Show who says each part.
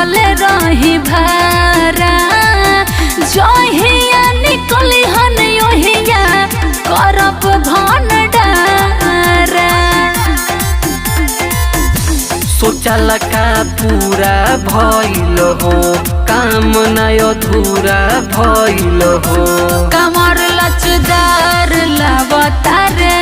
Speaker 1: मंगले रही भारा जहिया निकली हन ओहिया करब भंडारा।
Speaker 2: सोचल का पूरा भइल हो काम नय अधूरा भइल हो।
Speaker 1: कमर लचदार लावतारे